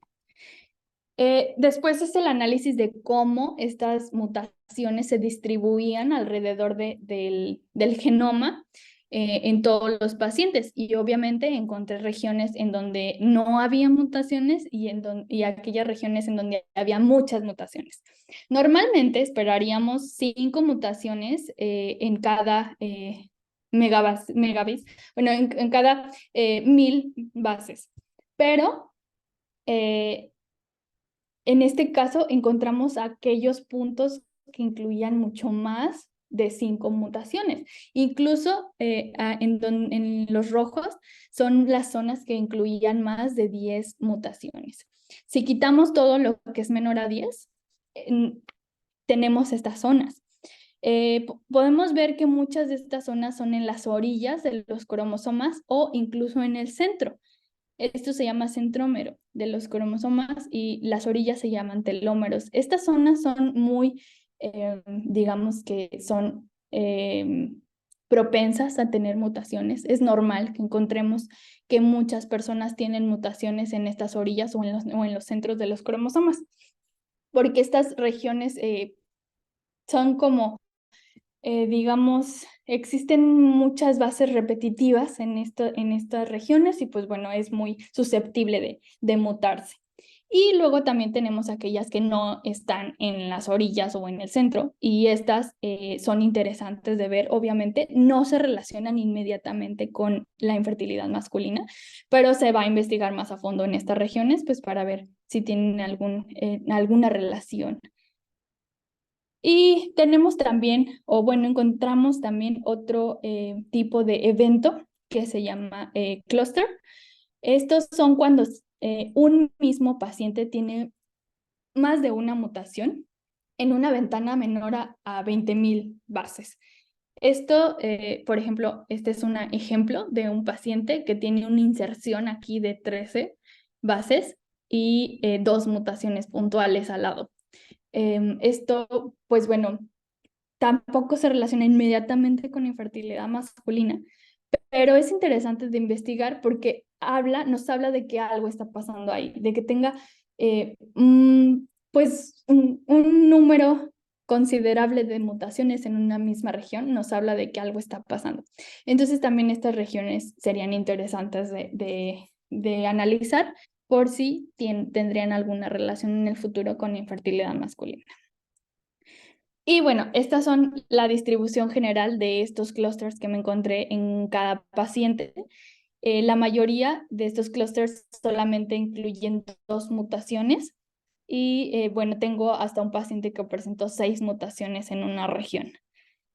después es el análisis de cómo estas mutaciones se distribuían alrededor del genoma. en todos los pacientes, y obviamente encontré regiones en donde no había mutaciones y aquellas regiones en donde había muchas mutaciones. Normalmente esperaríamos 5 mutaciones en cada megabits, bueno, en cada 1000 bases, pero en este caso encontramos aquellos puntos que incluían mucho más de 5 mutaciones. Incluso en los rojos son las zonas que incluían más de 10 mutaciones. Si quitamos todo lo que es menor a 10, tenemos estas zonas. Podemos ver que muchas de estas zonas son en las orillas de los cromosomas o incluso en el centro. Esto se llama centrómero de los cromosomas y las orillas se llaman telómeros. Estas zonas son muy, digamos que son propensas a tener mutaciones. Es normal que encontremos que muchas personas tienen mutaciones en estas orillas o en los centros de los cromosomas, porque estas regiones son como digamos, existen muchas bases repetitivas en estas regiones y pues bueno, es muy susceptible de mutarse. Y luego también tenemos aquellas que no están en las orillas o en el centro y estas son interesantes de ver. Obviamente no se relacionan inmediatamente con la infertilidad masculina, pero se va a investigar más a fondo en estas regiones pues para ver si tienen alguna relación. Y tenemos también, o bueno, encontramos también otro tipo de evento que se llama clúster. Estos son cuando un mismo paciente tiene más de una mutación en una ventana menor a 20,000 bases. Esto, por ejemplo, este es un ejemplo de un paciente que tiene una inserción aquí de 13 bases y 2 mutaciones puntuales al lado. Esto, pues bueno, tampoco se relaciona inmediatamente con infertilidad masculina, pero es interesante de investigar porque nos habla de que algo está pasando ahí, de que tenga pues un número considerable de mutaciones en una misma región, nos habla de que algo está pasando. Entonces también estas regiones serían interesantes de analizar por si tendrían alguna relación en el futuro con infertilidad masculina. Y bueno, estas son la distribución general de estos clústeres que me encontré en cada paciente. La mayoría de estos clústeres solamente incluyen 2 mutaciones y bueno, tengo hasta un paciente que presentó 6 mutaciones en una región.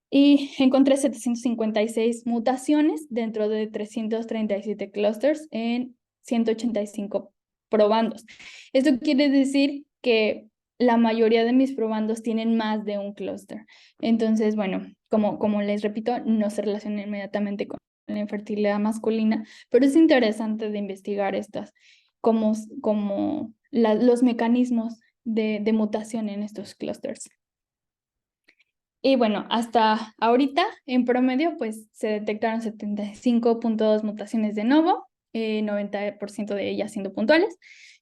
Y encontré 756 mutaciones dentro de 337 clústeres en 185 probandos. Esto quiere decir que la mayoría de mis probandos tienen más de un clúster. Entonces, bueno, como les repito, no se relaciona inmediatamente con la infertilidad masculina, pero es interesante de investigar los mecanismos de mutación en estos clústeres. Y bueno, hasta ahorita, en promedio, pues se detectaron 75.2 mutaciones de novo, 90% de ellas siendo puntuales.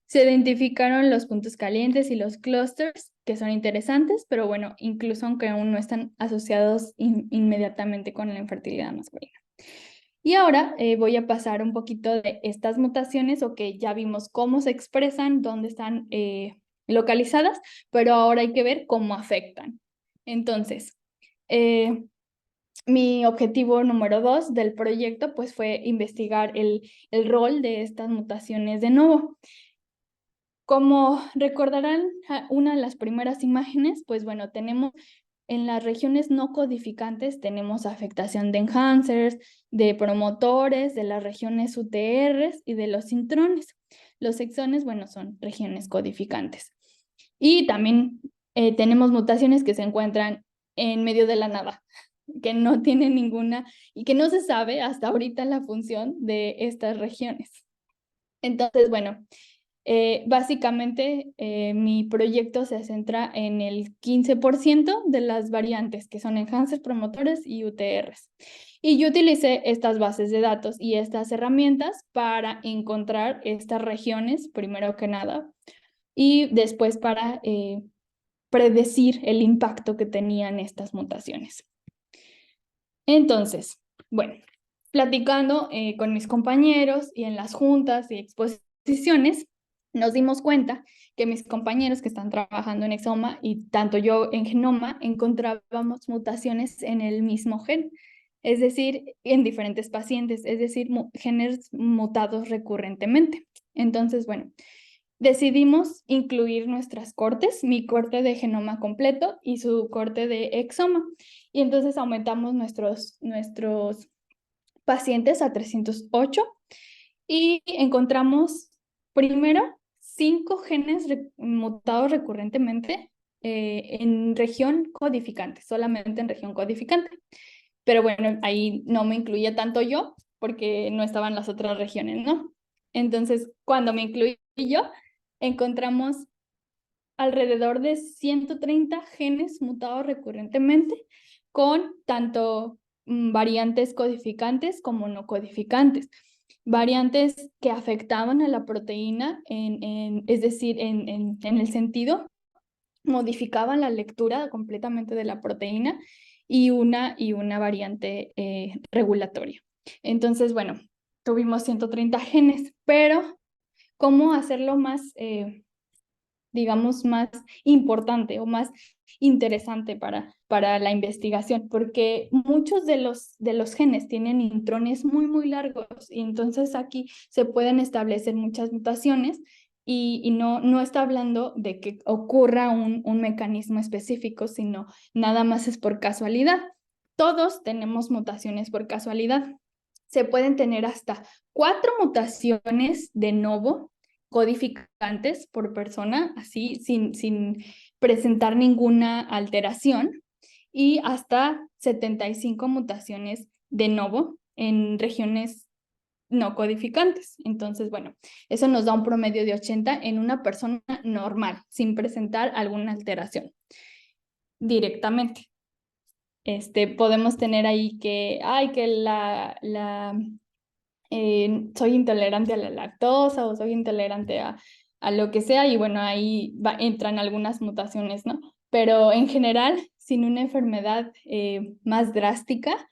Se identificaron los puntos calientes y los clústeres, que son interesantes, pero bueno, incluso aunque aún no están asociados inmediatamente con la infertilidad masculina. Y ahora voy a pasar un poquito de estas mutaciones, o que ya vimos cómo se expresan, dónde están localizadas, pero ahora hay que ver cómo afectan. Entonces, mi objetivo número 2 del proyecto pues fue investigar el rol de estas mutaciones de novo. Como recordarán una de las primeras imágenes, pues bueno, tenemos en las regiones no codificantes, tenemos afectación de enhancers, de promotores, de las regiones UTRs y de los intrones. Los exones, bueno, son regiones codificantes. Y también tenemos mutaciones que se encuentran en medio de la nada, que no tienen ninguna y que no se sabe hasta ahorita la función de estas regiones. Entonces, bueno, básicamente mi proyecto se centra en el 15% de las variantes que son enhancers, promotores y UTRs. Y yo utilicé estas bases de datos y estas herramientas para encontrar estas regiones, primero que nada, y después para predecir el impacto que tenían estas mutaciones. Entonces, bueno, platicando con mis compañeros y en las juntas y exposiciones, nos dimos cuenta que mis compañeros que están trabajando en exoma y tanto yo en genoma encontrábamos mutaciones en el mismo gen, es decir, en diferentes pacientes, es decir, genes mutados recurrentemente. Entonces, bueno, decidimos incluir nuestras cortes, mi corte de genoma completo y su corte de exoma. Y entonces aumentamos nuestros pacientes a 308 y encontramos primero 5 genes mutados recurrentemente en región codificante, solamente en región codificante. Pero bueno, ahí no me incluía tanto yo porque no estaban las otras regiones, ¿no? Entonces, cuando me incluí yo, encontramos alrededor de 130 genes mutados recurrentemente con tanto variantes codificantes como no codificantes. Variantes que afectaban a la proteína, es decir, en el sentido, modificaban la lectura completamente de la proteína y una variante regulatoria. Entonces, bueno, tuvimos 130 genes, pero ¿cómo hacerlo más digamos, más importante o más interesante para la investigación? Porque muchos de los genes tienen intrones muy largos y entonces aquí se pueden establecer muchas mutaciones y no está hablando de que ocurra un mecanismo específico, sino nada más es por casualidad. Todos tenemos mutaciones por casualidad. Se pueden tener hasta 4 mutaciones de novo codificantes por persona, así sin presentar ninguna alteración, y hasta 75 mutaciones de novo en regiones no codificantes. Entonces, bueno, eso nos da un promedio de 80 en una persona normal, sin presentar alguna alteración directamente. Podemos tener ahí que soy intolerante a la lactosa o soy intolerante a lo que sea y bueno, ahí entran algunas mutaciones, ¿no? Pero en general, sin una enfermedad más drástica,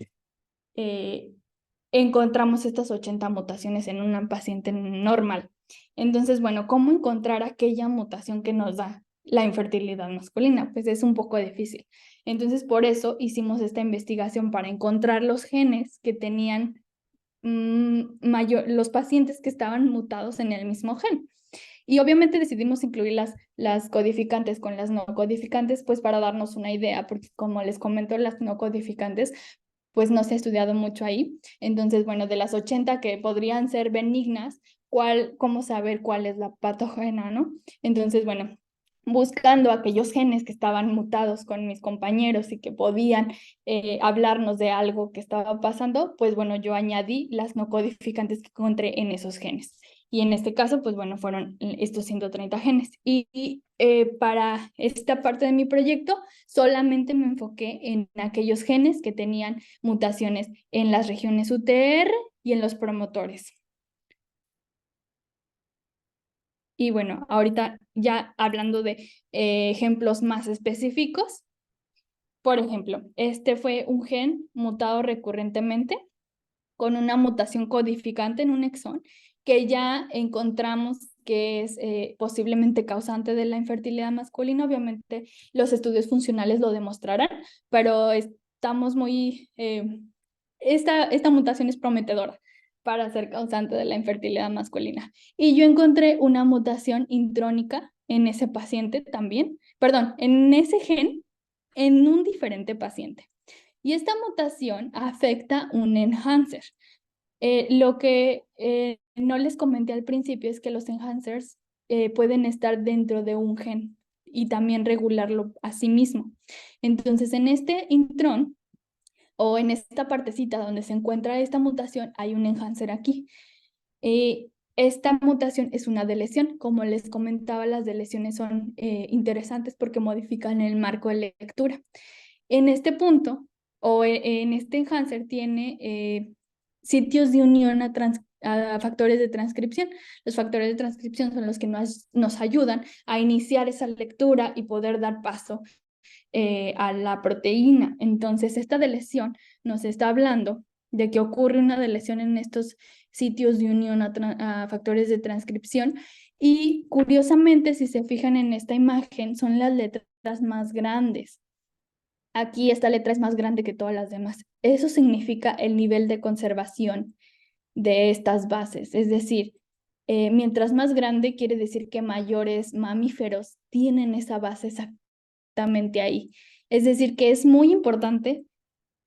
encontramos estas 80 mutaciones en una paciente normal. Entonces, bueno, ¿cómo encontrar aquella mutación que nos da la infertilidad masculina? Pues es un poco difícil. Entonces, por eso hicimos esta investigación para encontrar los genes que tenían los pacientes que estaban mutados en el mismo gen. Y obviamente decidimos incluir las codificantes con las no codificantes, pues para darnos una idea, porque como les comento, las no codificantes, pues no se ha estudiado mucho ahí. Entonces, bueno, de las 80 que podrían ser benignas, ¿cómo saber cuál es la patógena, no? Entonces, bueno, buscando aquellos genes que estaban mutados con mis compañeros y que podían hablarnos de algo que estaba pasando, pues bueno, yo añadí las no codificantes que encontré en esos genes. Y en este caso, pues bueno, fueron estos 130 genes. Y para esta parte de mi proyecto, solamente me enfoqué en aquellos genes que tenían mutaciones en las regiones UTR y en los promotores. Y bueno, ahorita ya hablando de ejemplos más específicos, por ejemplo, este fue un gen mutado recurrentemente con una mutación codificante en un exón que ya encontramos que es posiblemente causante de la infertilidad masculina. Obviamente los estudios funcionales lo demostrarán, pero estamos esta mutación es prometedora para ser causante de la infertilidad masculina. Y yo encontré una mutación intrónica en ese paciente también, perdón, en ese gen, en un diferente paciente. Y esta mutación afecta un enhancer. Lo que no les comenté al principio es que los enhancers pueden estar dentro de un gen y también regularlo a sí mismo. Entonces, en este intrón o en esta partecita donde se encuentra esta mutación, hay un enhancer aquí. Esta mutación es una deleción. Como les comentaba, las deleciones son interesantes porque modifican el marco de lectura. En este punto, o en este enhancer, tiene sitios de unión a factores de transcripción. Los factores de transcripción son los que nos ayudan a iniciar esa lectura y poder dar paso a la proteína. Entonces, esta deleción nos está hablando de que ocurre una deleción en estos sitios de unión a factores de transcripción. Y curiosamente, si se fijan en esta imagen, son las letras más grandes. Aquí esta letra es más grande que todas las demás. Eso significa el nivel de conservación de estas bases. Es decir, mientras más grande quiere decir que mayores mamíferos tienen esa base exactamente ahí. Es decir, que es muy importante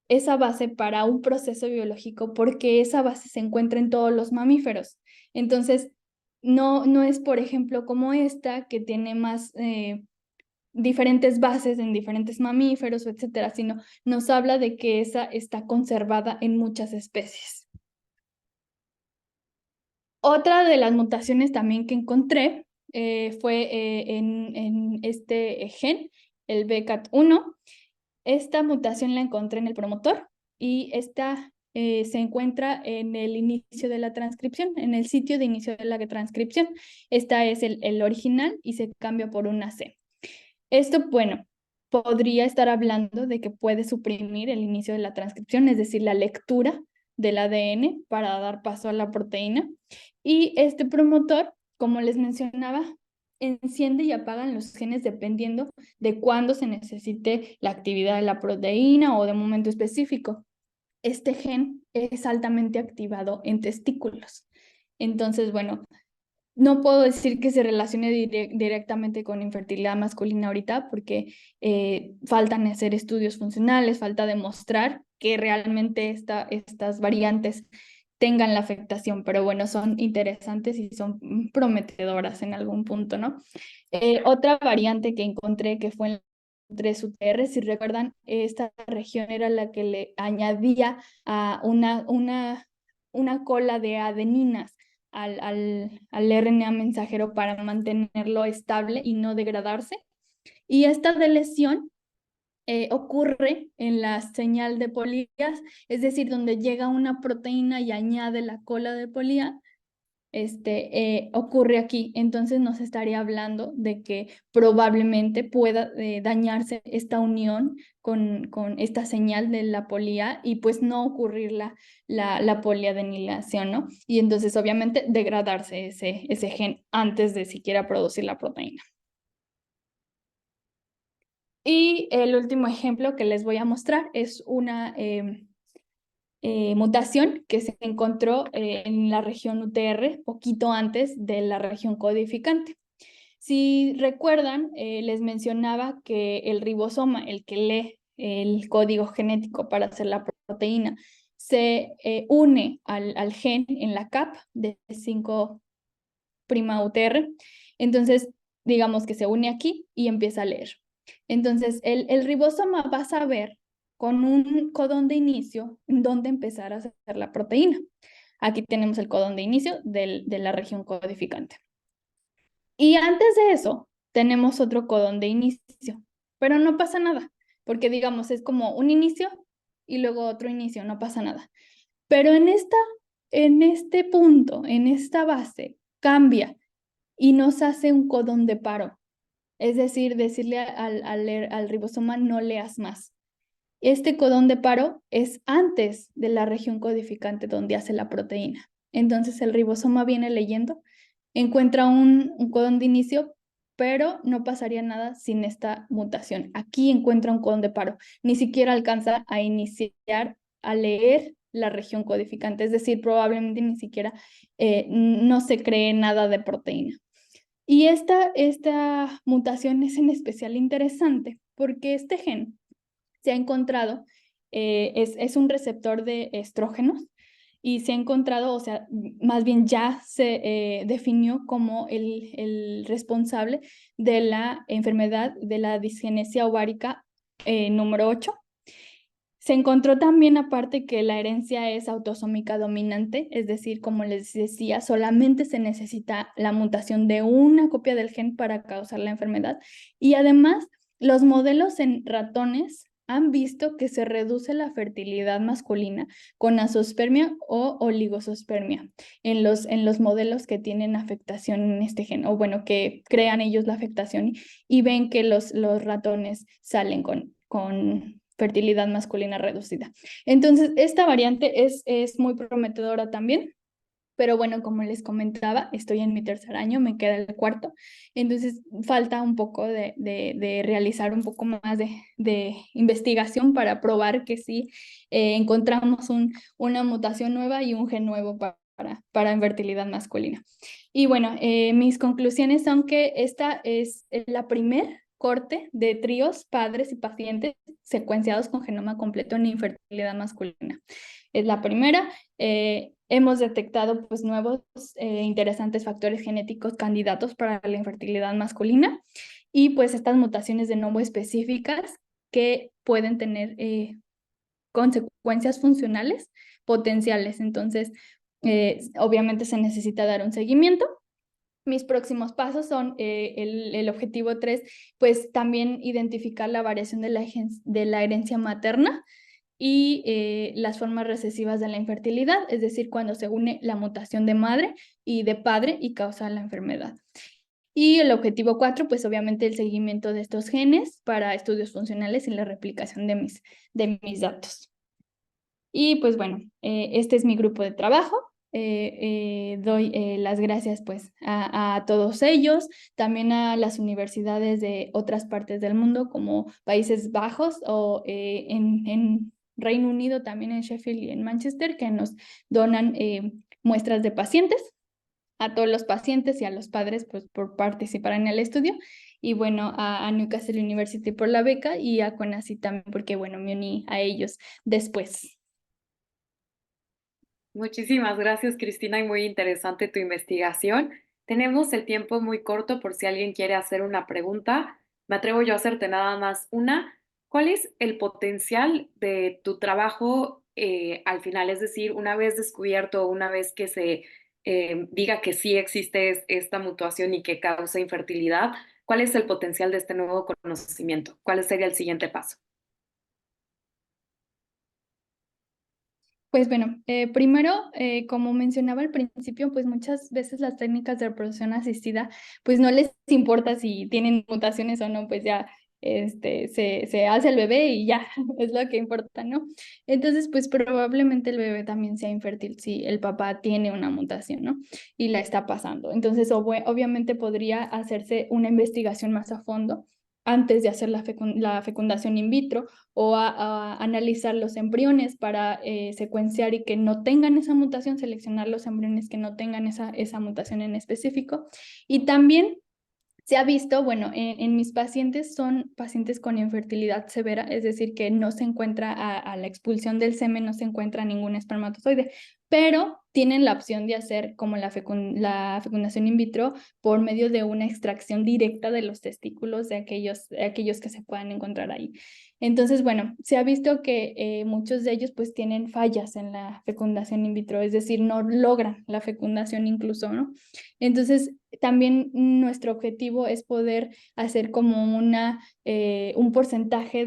esa base para un proceso biológico porque esa base se encuentra en todos los mamíferos. Entonces, no es, por ejemplo, como esta que tiene más diferentes bases en diferentes mamíferos, etcétera, sino nos habla de que esa está conservada en muchas especies. Otra de las mutaciones también que encontré fue en este gen, el BCAT1. Esta mutación la encontré en el promotor y esta se encuentra en el inicio de la transcripción, en el sitio de inicio de la transcripción. Esta es el original y se cambia por una C. Esto, bueno, podría estar hablando de que puede suprimir el inicio de la transcripción, es decir, la lectura del ADN para dar paso a la proteína. Y este promotor, como les mencionaba, enciende y apaga los genes dependiendo de cuándo se necesite la actividad de la proteína o de un momento específico. Este gen es altamente activado en testículos. Entonces, bueno, no puedo decir que se relacione directamente con infertilidad masculina ahorita porque faltan hacer estudios funcionales, falta demostrar que realmente estas variantes tengan la afectación, pero bueno, son interesantes y son prometedoras en algún punto, ¿no? Otra variante que encontré que fue en 3 UTR, si recuerdan, esta región era la que le añadía a una cola de adeninas al RNA mensajero para mantenerlo estable y no degradarse. Y esta deleción ocurre en la señal de polías, es decir, donde llega una proteína y añade la cola de polía, ocurre aquí. Entonces nos estaría hablando de que probablemente pueda dañarse esta unión con esta señal de la polía y pues no ocurrir la poliadenilación, ¿no? Y entonces obviamente degradarse ese gen antes de siquiera producir la proteína. Y el último ejemplo que les voy a mostrar es una mutación que se encontró en la región UTR poquito antes de la región codificante. Si recuerdan, les mencionaba que el ribosoma, el que lee el código genético para hacer la proteína, se une al gen en la cap de 5' UTR. Entonces, digamos que se une aquí y empieza a leer. Entonces, el ribosoma va a saber con un codón de inicio en dónde empezar a hacer la proteína. Aquí tenemos el codón de inicio de la región codificante. Y antes de eso, tenemos otro codón de inicio, pero no pasa nada, porque digamos, es como un inicio y luego otro inicio, no pasa nada. Pero en este punto, en esta base, cambia y nos hace un codón de paro. Es decir, decirle al ribosoma no leas más. Este codón de paro es antes de la región codificante donde hace la proteína. Entonces el ribosoma viene leyendo, encuentra un codón de inicio, pero no pasaría nada sin esta mutación. Aquí encuentra un codón de paro, ni siquiera alcanza a iniciar a leer la región codificante, es decir, probablemente ni siquiera no se cree nada de proteína. Y esta mutación es en especial interesante porque este gen se ha encontrado, es un receptor de estrógenos y se ha encontrado, o sea, más bien ya se definió como el responsable de la enfermedad de la disgenesia ovárica número 8. Se encontró también aparte que la herencia es autosómica dominante, es decir, como les decía, solamente se necesita la mutación de una copia del gen para causar la enfermedad. Y además, los modelos en ratones han visto que se reduce la fertilidad masculina con azospermia o oligospermia en los modelos que tienen afectación en este gen, o bueno, que crean ellos la afectación y ven que los ratones salen con fertilidad masculina reducida. Entonces, esta variante es muy prometedora también. Pero bueno, como les comentaba, estoy en mi tercer año, me queda el cuarto, entonces falta un poco de realizar un poco más de investigación para probar que sí encontramos una mutación nueva y un gen nuevo para infertilidad masculina. Y bueno, mis conclusiones son que esta es la primer corte de tríos, padres y pacientes secuenciados con genoma completo en infertilidad masculina. Es la primera. Hemos detectado pues nuevos interesantes factores genéticos candidatos para la infertilidad masculina y pues estas mutaciones de nuevo específicas que pueden tener consecuencias funcionales potenciales. Entonces, obviamente se necesita dar un seguimiento. Mis próximos pasos son el objetivo 3, pues también identificar la variación de la herencia materna y las formas recesivas de la infertilidad, es decir, cuando se une la mutación de madre y de padre y causa la enfermedad. Y el objetivo 4, pues obviamente el seguimiento de estos genes para estudios funcionales y la replicación de mis datos. Y pues bueno, este es mi grupo de trabajo. Doy las gracias pues a todos ellos, también a las universidades de otras partes del mundo como Países Bajos o en Reino Unido, también en Sheffield y en Manchester, que nos donan muestras de pacientes, a todos los pacientes y a los padres pues por participar en el estudio, y bueno, a Newcastle University por la beca y a CONACYT también porque bueno, me uní a ellos después. Muchísimas gracias, Cristina, y muy interesante tu investigación. Tenemos el tiempo muy corto por si alguien quiere hacer una pregunta. Me atrevo yo a hacerte nada más una. ¿Cuál es el potencial de tu trabajo al final? Es decir, una vez descubierto, una vez que se diga que sí existe esta mutación y que causa infertilidad, ¿cuál es el potencial de este nuevo conocimiento? ¿Cuál sería el siguiente paso? Pues bueno, primero, como mencionaba al principio, pues muchas veces las técnicas de reproducción asistida, pues no les importa si tienen mutaciones o no, pues ya se hace el bebé y ya, es lo que importa, ¿no? Entonces, pues probablemente el bebé también sea infértil si el papá tiene una mutación, ¿no? Y la está pasando. Entonces, obviamente podría hacerse una investigación más a fondo antes de hacer la fecundación in vitro o a analizar los embriones para secuenciar y que no tengan esa mutación, seleccionar los embriones que no tengan esa mutación en específico. Y también se ha visto, bueno, en mis pacientes son pacientes con infertilidad severa, es decir, que no se encuentra a la expulsión del semen, no se encuentra ningún espermatozoide, pero tienen la opción de hacer como la fecundación in vitro por medio de una extracción directa de los testículos de aquellos que se puedan encontrar ahí. Entonces, bueno, se ha visto que muchos de ellos pues tienen fallas en la fecundación in vitro, es decir, no logran la fecundación incluso, ¿no? Entonces, también nuestro objetivo es poder hacer como un porcentaje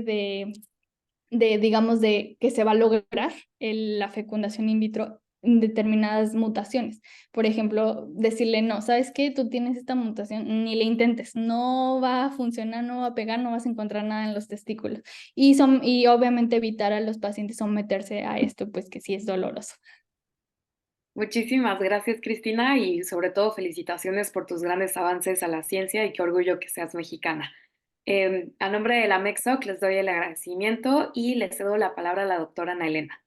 digamos, de que se va a lograr la fecundación in vitro en determinadas mutaciones. Por ejemplo, decirle, no, ¿sabes qué? Tú tienes esta mutación, ni le intentes, no va a funcionar, no va a pegar, no vas a encontrar nada en los testículos. Y obviamente evitar a los pacientes someterse a esto, pues que sí es doloroso. Muchísimas gracias, Cristina, y sobre todo felicitaciones por tus grandes avances a la ciencia y qué orgullo que seas mexicana. A nombre de la MEXOC les doy el agradecimiento y le cedo la palabra a la doctora Ana Elena.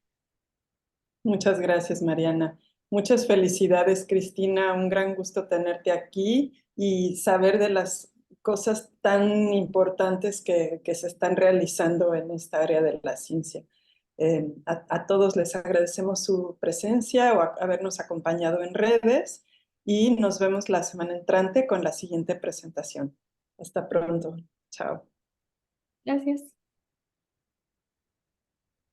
Muchas gracias, Mariana. Muchas felicidades, Cristina. Un gran gusto tenerte aquí y saber de las cosas tan importantes que se están realizando en esta área de la ciencia. A todos les agradecemos su presencia o habernos acompañado en redes y nos vemos la semana entrante con la siguiente presentación. Hasta pronto. Chao. Gracias.